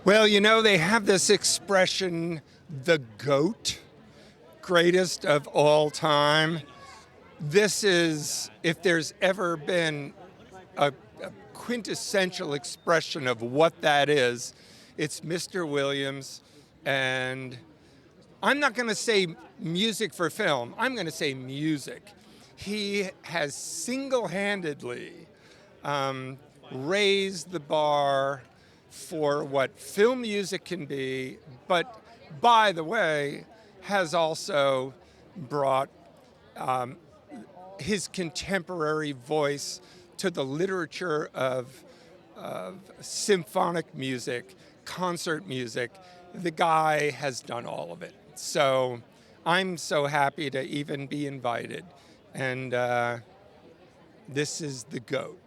Well, you know, they have this expression, the GOAT, greatest of all time. This is, if there's ever been a quintessential expression of what that is, it's Mr. Williams. And I'm not going to say music for film, I'm going to say music. He has single-handedly raised the bar for what film music can be, but by the way, has also brought his contemporary voice to the literature of symphonic music, concert music. The guy has done all of it. So I'm so happy to even be invited. And this is the GOAT.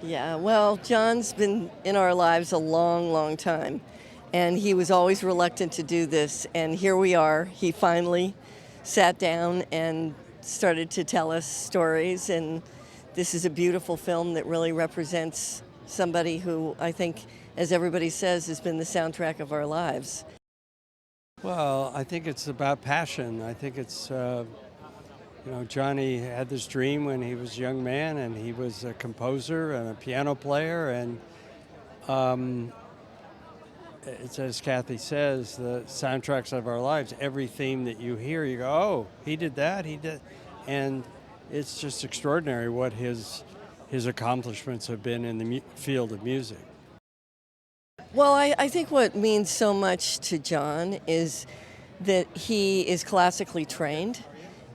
Yeah, well, John's been in our lives a long, long time, and he was always reluctant to do this, and here we are. He finally sat down and started to tell us stories, and this is a beautiful film that really represents somebody who I think, as everybody says, has been the soundtrack of our lives. Well, I think it's about passion. I think it's Johnny had this dream when he was a young man, and he was a composer and a piano player, and it's as Kathy says, the soundtracks of our lives. Every theme that you hear, you go, "Oh, he did that, he did," and it's just extraordinary what his accomplishments have been in the field of music. Well, I think what means so much to John is that he is classically trained,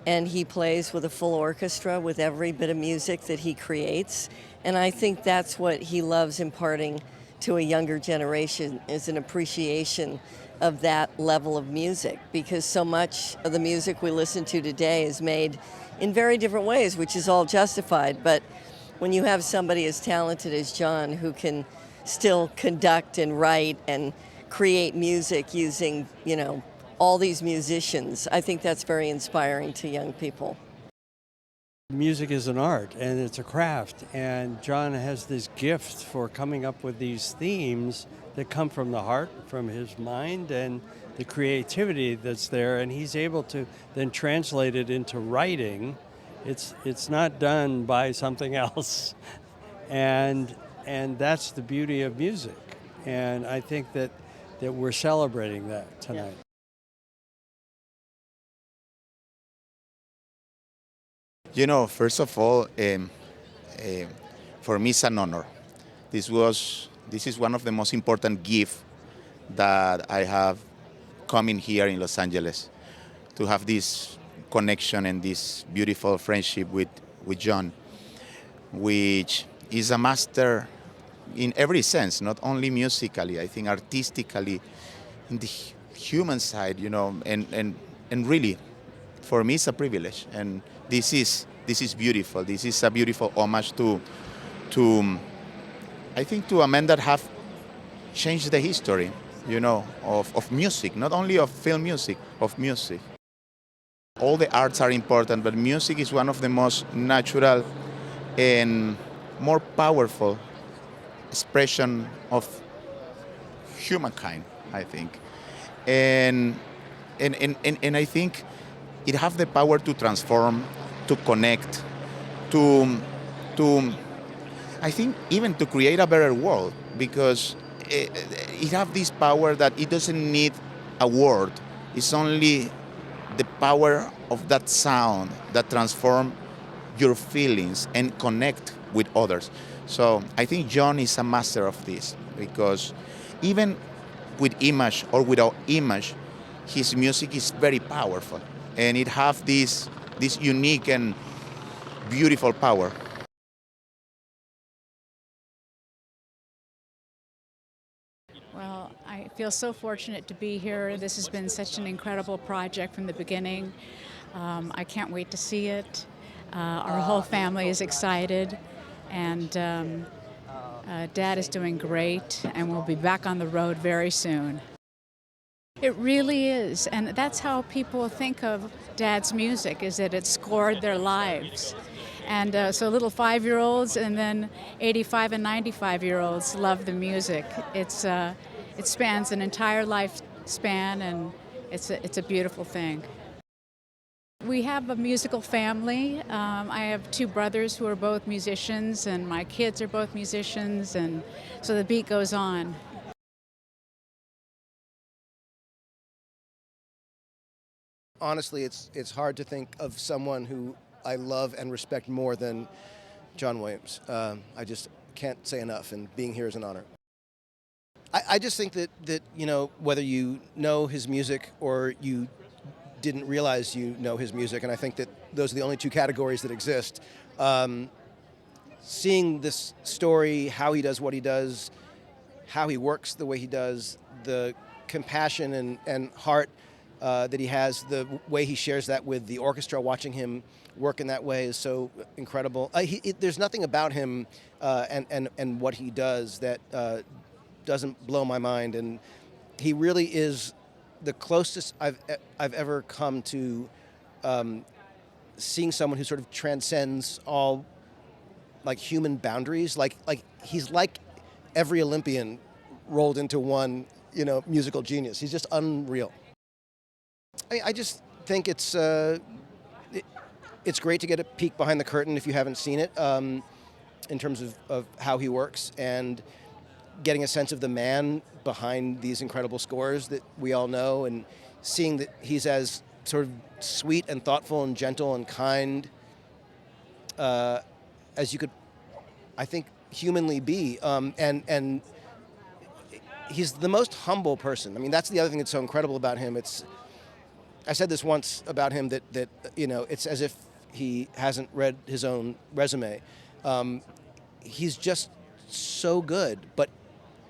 and he plays with a full orchestra with every bit of music that he creates. And I think that's what he loves imparting to a younger generation, is an appreciation of that level of music, because so much of the music we listen to today is made in very different ways, which is all justified. But when you have somebody as talented as John who can still conduct and write and create music using, all these musicians, I think that's very inspiring to young people. Music is an art and it's a craft, and John has this gift for coming up with these themes that come from the heart, from his mind, and the creativity that's there, and he's able to then translate it into writing. It's not done by something else, and that's the beauty of music, and I think that we're celebrating that tonight. Yeah. First of all, for me it's an honor. This is one of the most important gifts that I have coming here in Los Angeles, to have this connection and this beautiful friendship with John, which is a master in every sense, not only musically, I think artistically, in the human side, and really, for me it's a privilege, and this is beautiful. This is a beautiful homage to I think to a man that have changed the history, of music, not only of film music, of music. All the arts are important, but music is one of the most natural and more powerful expression of humankind, I think. And I think it has the power to transform, to connect, to I think even to create a better world, because it has this power that it doesn't need a word. It's only the power of that sound that transforms your feelings and connect with others. So I think John is a master of this, because even with image or without image, his music is very powerful, and it has this unique and beautiful power. Well, I feel so fortunate to be here. This has been such an incredible project from the beginning. I can't wait to see it. Our whole family is excited, and Dad is doing great, and we'll be back on the road very soon. It really is, and that's how people think of Dad's music, is that it scored their lives. And so little 5-year-olds and then 85 and 95-year-olds love the music. It spans an entire lifespan, and it's a beautiful thing. We have a musical family. I have 2 brothers who are both musicians, and my kids are both musicians, and so the beat goes on. Honestly, it's hard to think of someone who I love and respect more than John Williams. I just can't say enough, and being here is an honor. I just think that whether you know his music or you didn't realize you know his music, and I think that those are the only 2 categories that exist. Seeing this story, how he does what he does, how he works the way he does, the compassion and heart that he has, the way he shares that with the orchestra, watching him work in that way is so incredible. There's nothing about him and what he does that doesn't blow my mind, and he really is the closest I've ever come to seeing someone who sort of transcends all like human boundaries. Like he's like every Olympian rolled into one musical genius. He's just unreal. I just think it's great to get a peek behind the curtain if you haven't seen it, in terms of how he works and getting a sense of the man behind these incredible scores that we all know, and seeing that he's as sort of sweet and thoughtful and gentle and kind as you could, I think, humanly be. And he's the most humble person. I mean, that's the other thing that's so incredible about him. I said this once about him that it's as if he hasn't read his own resume. He's just so good, but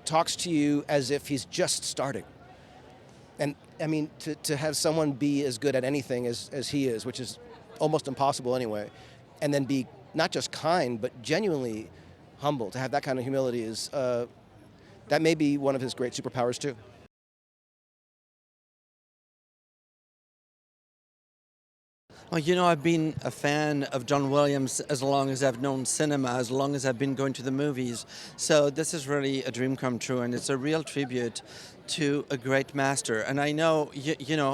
talks to you as if he's just starting. And I mean, to have someone be as good at anything as he is, which is almost impossible anyway, and then be not just kind, but genuinely humble, to have that kind of humility is, that may be one of his great superpowers too. Well, I've been a fan of John Williams as long as I've known cinema, as long as I've been going to the movies. So this is really a dream come true, and it's a real tribute to a great master. And I know,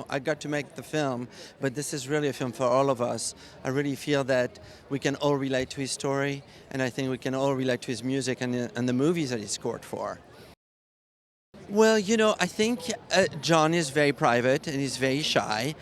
I got to make the film, but this is really a film for all of us. I really feel that we can all relate to his story, and I think we can all relate to his music and the movies that he scored for. Well, I think John is very private and he's very shy,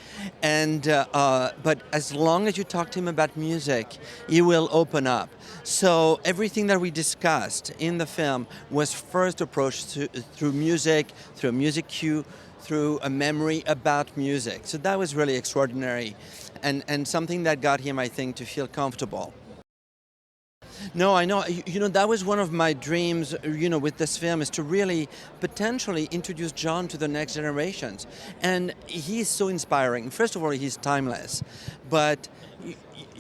and but as long as you talk to him about music, he will open up. So everything that we discussed in the film was first approached through music, through a music cue, through a memory about music. So that was really extraordinary, and something that got him, I think, to feel comfortable. No, I know. That was one of my dreams, with this film, is to really potentially introduce John to the next generations. And he's so inspiring. First of all, he's timeless. But,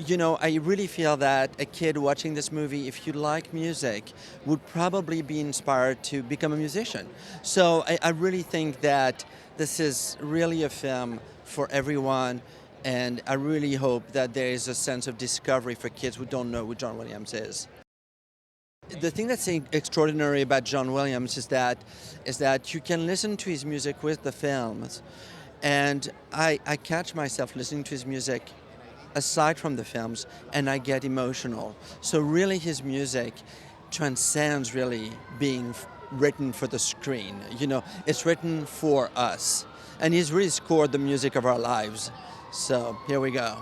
I really feel that a kid watching this movie, if you like music, would probably be inspired to become a musician. So I really think that this is really a film for everyone. And I really hope that there is a sense of discovery for kids who don't know who John Williams is. The thing that's extraordinary about John Williams is that you can listen to his music with the films, and I catch myself listening to his music aside from the films, and I get emotional. So really his music transcends really being written for the screen. It's written for us, and he's really scored the music of our lives. So here we go.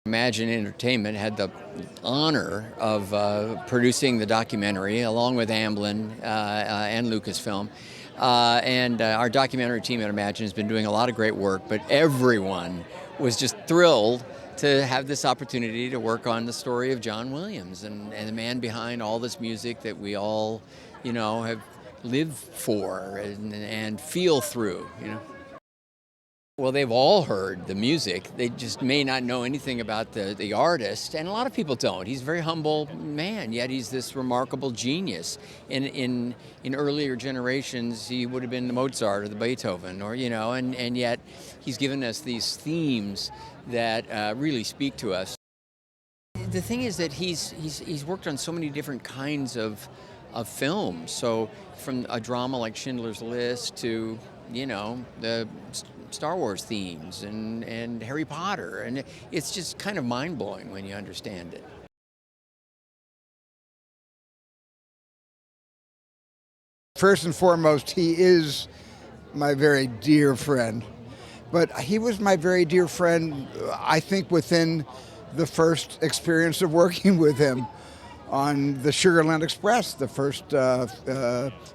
Imagine Entertainment had the honor of producing the documentary along with Amblin and Lucasfilm. And our documentary team at Imagine has been doing a lot of great work, but everyone was just thrilled to have this opportunity to work on the story of John Williams and the man behind all this music that we all, have lived for and feel through, Well, they've all heard the music. They just may not know anything about the artist, and a lot of people don't. He's a very humble man, yet he's this remarkable genius. In earlier generations, he would have been the Mozart or the Beethoven, or and yet he's given us these themes that really speak to us. The thing is that he's worked on so many different kinds of films. So from a drama like Schindler's List to the Star Wars themes and Harry Potter, and it's just kind of mind-blowing when you understand it. First and foremost, he is my very dear friend. But he was my very dear friend, I think, within the first experience of working with him on the Sugarland Express, the first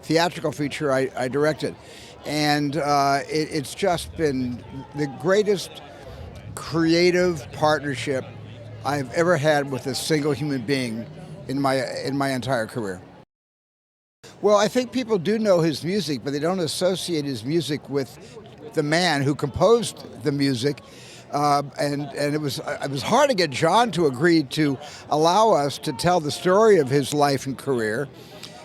theatrical feature I directed. And it's just been the greatest creative partnership I've ever had with a single human being in my entire career. Well, I think people do know his music, but they don't associate his music with the man who composed the music. And it was hard to get John to agree to allow us to tell the story of his life and career,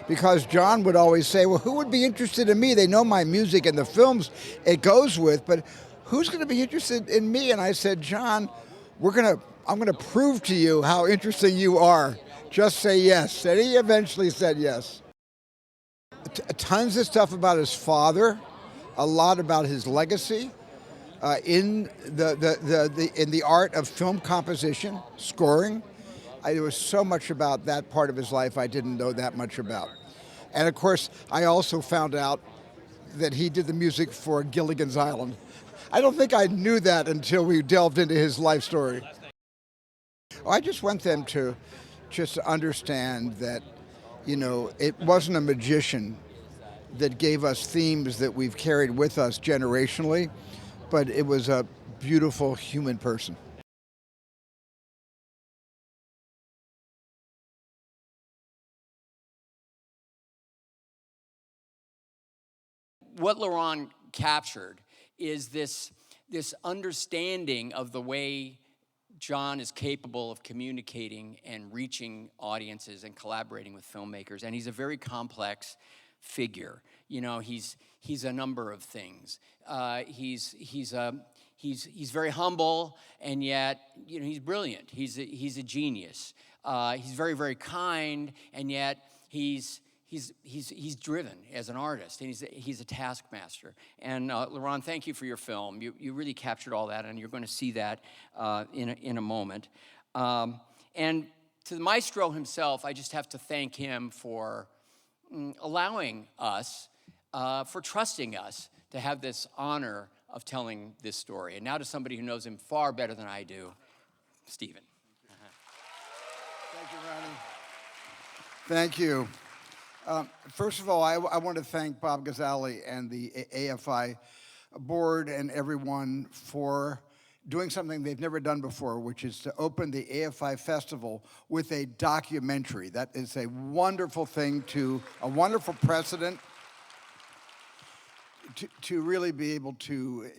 because John would always say, well, who would be interested in me? They know my music and the films it goes with, but who's going to be interested in me? And I said, John, I'm going to prove to you how interesting you are. Just say yes. And he eventually said yes. Tons of stuff about his father, a lot about his legacy in the art of film composition, scoring. There was so much about that part of his life I didn't know that much about. And of course, I also found out that he did the music for Gilligan's Island. I don't think I knew that until we delved into his life story. I just want them to just understand that, it wasn't a magician that gave us themes that we've carried with us generationally, but it was a beautiful human person. What Laurent captured is this understanding of the way John is capable of communicating and reaching audiences and collaborating with filmmakers, and he's a very complex figure. He's a number of things. He's very humble, and yet he's brilliant. He's a genius. He's very, very kind, and yet he's driven as an artist, and he's a taskmaster. And Laurent, thank you for your film. You really captured all that, and you're going to see that in a moment. And to the maestro himself, I just have to thank him for allowing us, for trusting us to have this honor of telling this story. And now to somebody who knows him far better than I do, Stephen. Thank you, Ronnie. Thank you. First of all, I want to thank Bob Gazzali and the AFI board and everyone for doing something they've never done before, which is to open the AFI Festival with a documentary. That is a wonderful thing, a wonderful precedent to really be able to,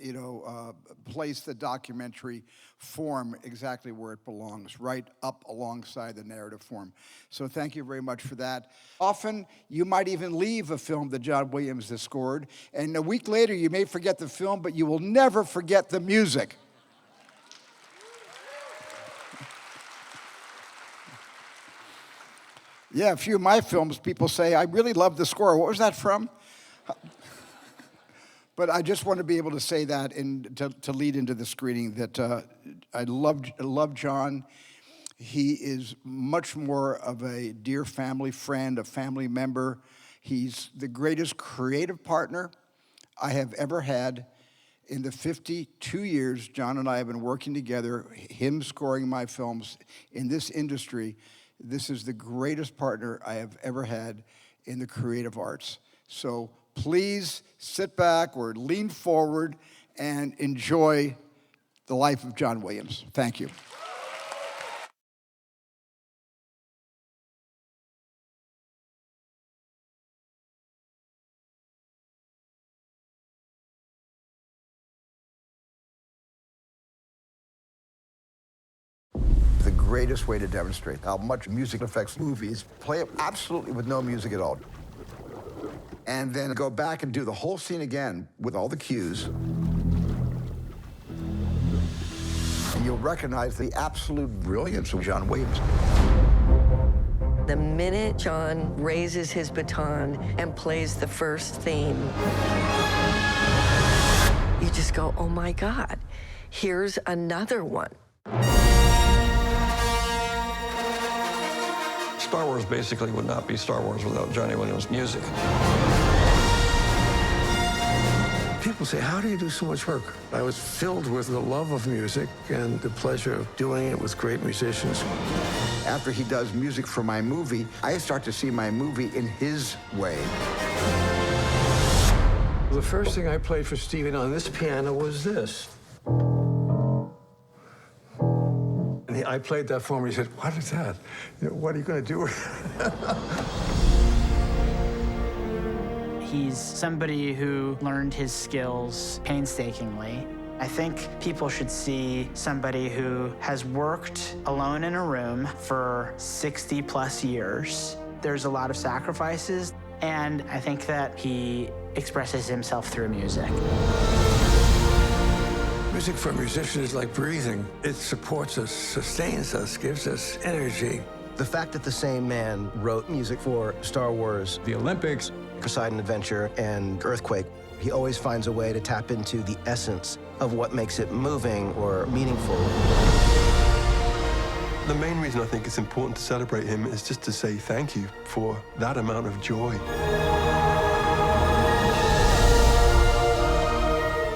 place the documentary form exactly where it belongs, right up alongside the narrative form. So thank you very much for that. Often, you might even leave a film that John Williams has scored, and a week later, you may forget the film, but you will never forget the music. Yeah, a few of my films, people say, I really love the score. What was that from? But I just want to be able to say that to lead into the screening that I love John. He is much more of a dear family friend, a family member. He's the greatest creative partner I have ever had. In the 52 years John and I have been working together, him scoring my films in this industry, this is the greatest partner I have ever had in the creative arts. So please sit back or lean forward and enjoy the life of John Williams. Thank you. greatest way to demonstrate how much music affects movies. Play it absolutely with no music at all. And then go back and do the whole scene again with all the cues. And you'll recognize the absolute brilliance of John Williams. The minute John raises his baton and plays the first theme, you just go, oh my God, here's another one. Star Wars basically would not be Star Wars without Johnny Williams' music. People say, how do you do so much work? I was filled with the love of music and the pleasure of doing it with great musicians. After he does music for my movie, I start to see my movie in his way. The first thing I played for Steven on this piano was this. And I played that for him, and he said, what is that? You know, what are you going to do with it? He's somebody who learned his skills painstakingly. I think people should see somebody who has worked alone in a room for 60+ years. There's a lot of sacrifices, and I think that he expresses himself through music. Music for a musician is like breathing. It supports us, sustains us, gives us energy. The fact that the same man wrote music for Star Wars, the Olympics, Poseidon Adventure, and Earthquake, he always finds a way to tap into the essence of what makes it moving or meaningful. The main reason I think it's important to celebrate him is just to say thank you for that amount of joy.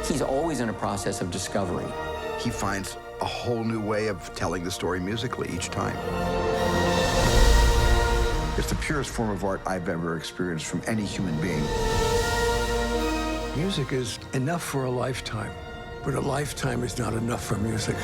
He's always in a process of discovery. He finds a whole new way of telling the story musically each time. It's the purest form of art I've ever experienced from any human being. Music is enough for a lifetime, but a lifetime is not enough for music.